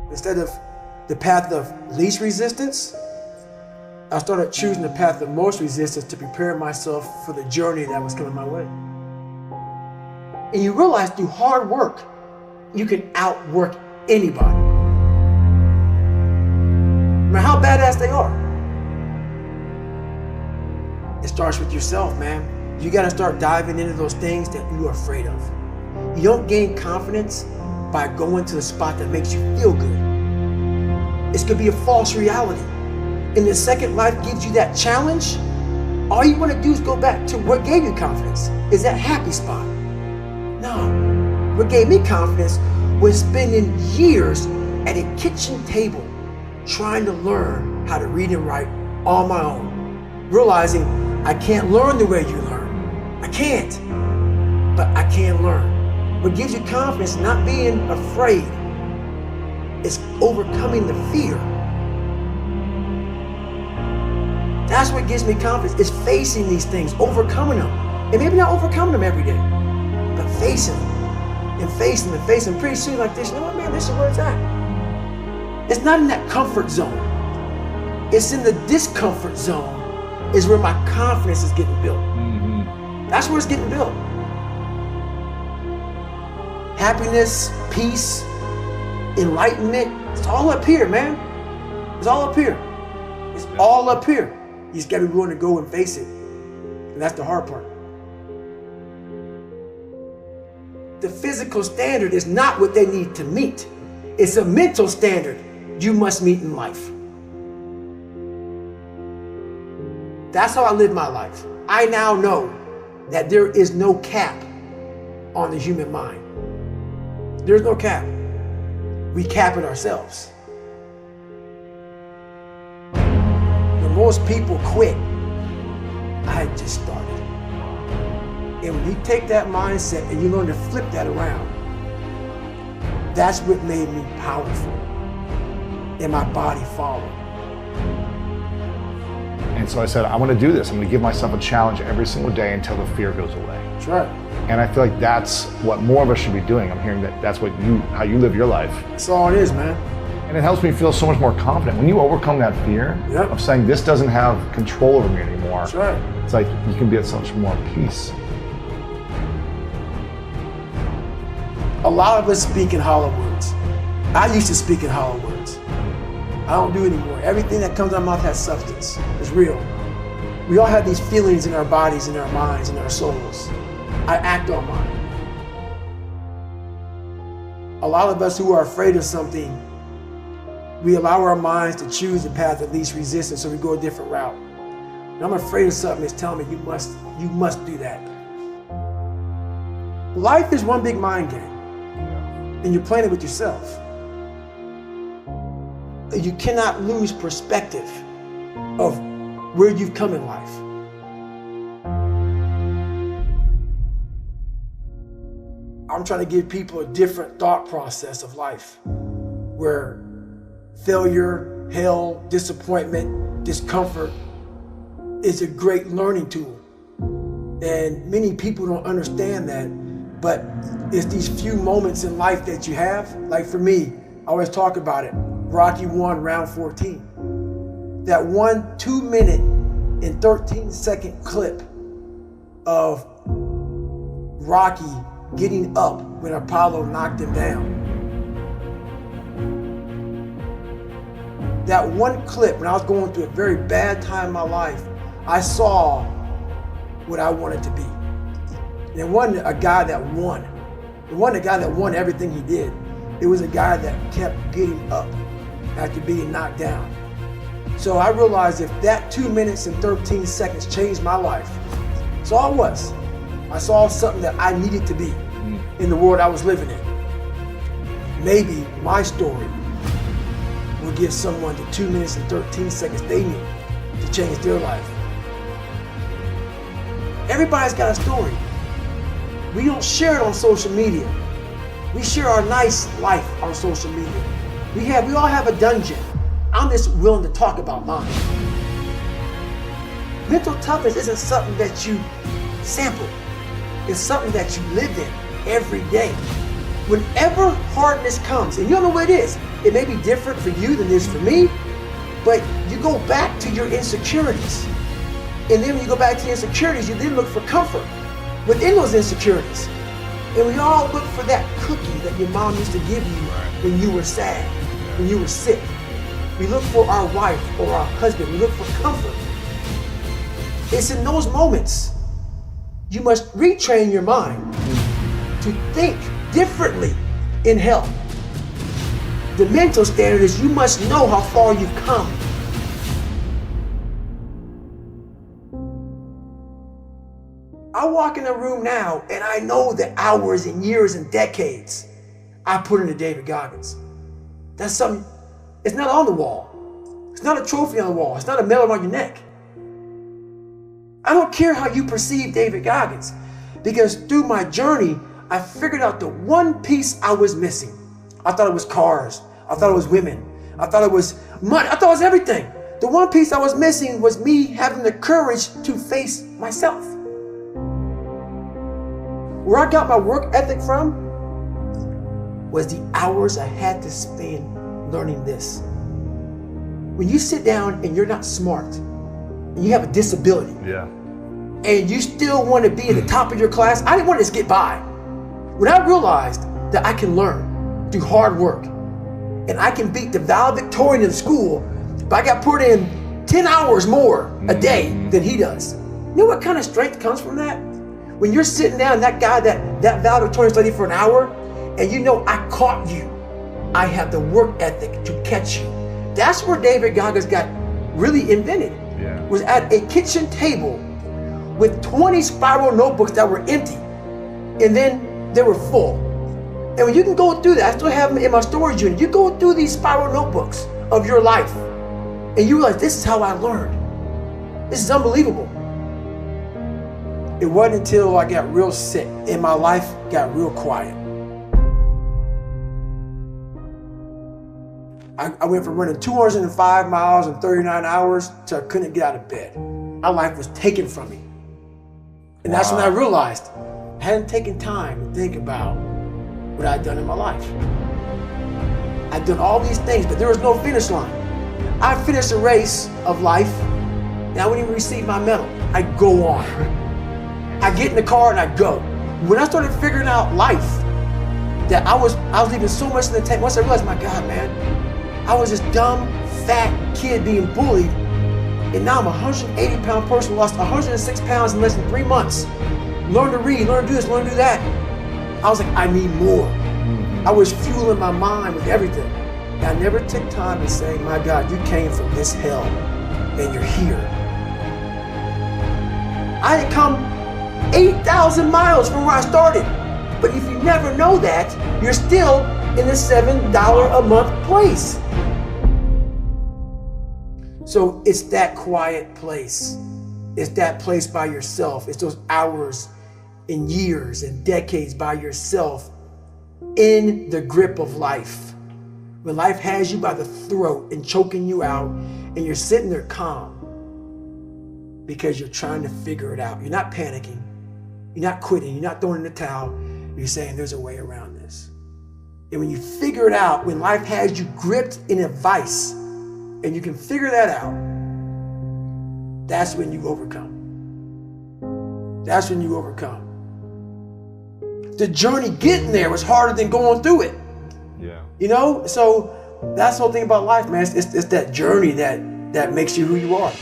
Instead of the path of least resistance, I started choosing the path of most resistance to prepare myself for the journey that was coming my way. And you realize through hard work, you can outwork anybody. No matter how badass they are. It starts with yourself, man. You gotta start diving into those things that you are afraid of. You don't gain confidence by going to the spot that makes you feel good. It's gonna be a false reality. And the second life gives you that challenge, all you wanna do is go back to what gave you confidence, is that happy spot. No, what gave me confidence was spending years at a kitchen table trying to learn how to read and write on my own, realizing I can't learn the way you learn. I can't, but I can learn. What gives you confidence, not being afraid, is overcoming the fear. That's what gives me confidence, is facing these things, overcoming them. And maybe not overcoming them every day, but facing them and facing them and facing them. Pretty soon like this, you know what, man, this is where it's at. It's not in that comfort zone. It's in the discomfort zone is where my confidence is getting built. Mm-hmm. That's where it's getting built. Happiness, peace, enlightenment, it's all up here, man. It's all up here. It's all up here. You just gotta be willing to go and face it. And that's the hard part. The physical standard is not what they need to meet. It's a mental standard you must meet in life. That's how I live my life. I now know that there is no cap on the human mind. There's no cap. We cap it ourselves. When most people quit, I had just started. And when you take that mindset and you learn to flip that around, that's what made me powerful. And my body followed. And so I said, I want to do this. I'm going to give myself a challenge every single day until the fear goes away. That's right. And I feel like that's what more of us should be doing. I'm hearing that that's how you live your life. That's all it is, man. And it helps me feel so much more confident. When you overcome that fear of saying this doesn't have control over me anymore, that's right. It's like you can be at so much more peace. A lot of us speak in hollow words. I used to speak in hollow words. I don't do it anymore. Everything that comes out of my mouth has substance. It's real. We all have these feelings in our bodies, in our minds, in our souls. I act on mine. A lot of us who are afraid of something, we allow our minds to choose the path of least resistance, so we go a different route. And I'm afraid of something that's telling me you must do that. Life is one big mind game, and you're playing it with yourself. You cannot lose perspective of where you've come in life. I'm trying to give people a different thought process of life, where failure, hell, disappointment, discomfort is a great learning tool. And many people don't understand that, but it's these few moments in life that you have. Like for me, I always talk about it. Rocky 1, round 14. That 1 2-minute and 13-second clip of Rocky getting up when Apollo knocked him down. That one clip, when I was going through a very bad time in my life, I saw what I wanted to be. And it wasn't a guy that won. It wasn't a guy that won everything he did. It was a guy that kept getting up after being knocked down. So I realized if that 2 minutes and 13 seconds changed my life, that's all it was. I saw something that I needed to be in the world I was living in. Maybe my story will give someone the 2 minutes and 13 seconds they need to change their life. Everybody's got a story. We don't share it on social media. We share our nice life on social media. We all have a dungeon. I'm just willing to talk about mine. Mental toughness isn't something that you sample. It's something that you live in every day. Whenever hardness comes, and you don't know what it is, it may be different for you than it is for me, but you go back to your insecurities. And then when you go back to your insecurities, you then look for comfort within those insecurities. And we all look for that cookie that your mom used to give you when you were sad, when you were sick. We look for our wife or our husband. We look for comfort. It's in those moments you must retrain your mind to think differently in hell. The mental standard is you must know how far you've come. I walk in the room now and I know the hours and years and decades I put into David Goggins. That's something, it's not on the wall. It's not a trophy on the wall. It's not a medal around your neck. I don't care how you perceive David Goggins, because through my journey, I figured out the one piece I was missing. I thought it was cars. I thought it was women. I thought it was money. I thought it was everything. The one piece I was missing was me having the courage to face myself. Where I got my work ethic from was the hours I had to spend learning this. When you sit down and you're not smart, and you have a disability, and you still want to be at the top of your class, I didn't want to just get by. When I realized that I can learn through hard work, and I can beat the valedictorian in school, but I got put in 10 hours more a day than he does. You know what kind of strength comes from that? When you're sitting down, that guy, that valedictorian studied for an hour, and you know I caught you. I have the work ethic to catch you. That's where David Goggins got really invented. Was at a kitchen table with 20 spiral notebooks that were empty, and then they were full. And when you can go through that, I still have them in my storage unit. You go through these spiral notebooks of your life, and you realize this is how I learned. This is unbelievable. It wasn't until I got real sick and my life got real quiet. I went from running 205 miles in 39 hours to I couldn't get out of bed. My life was taken from me. And that's when I realized I hadn't taken time to think about what I'd done in my life. I'd done all these things, but there was no finish line. I finished a race of life, and I wouldn't even receive my medal. I'd go on. I get in the car and I go. When I started figuring out life, that I was leaving so much in the tank. Once I realized, my God, man, I was this dumb, fat kid being bullied, and now I'm a 180-pound person, lost 106 pounds in less than 3 months. Learn to read, learn to do this, learn to do that. I was like, I need more. I was fueling my mind with everything. And I never took time to say, my God, you came from this hell, and you're here. I had come 8,000 miles from where I started. But if you never know that, you're still in the $7 a month place. So it's that quiet place. It's that place by yourself. It's those hours and years and decades by yourself in the grip of life. When life has you by the throat and choking you out, and you're sitting there calm because you're trying to figure it out. You're not panicking. You're not quitting. You're not throwing in the towel. You're saying there's a way around this. And when you figure it out, when life has you gripped in a vice, and you can figure that out, that's when you overcome. That's when you overcome. The journey getting there was harder than going through it. Yeah. You know? So that's the whole thing about life, man. It's that journey that makes you who you are.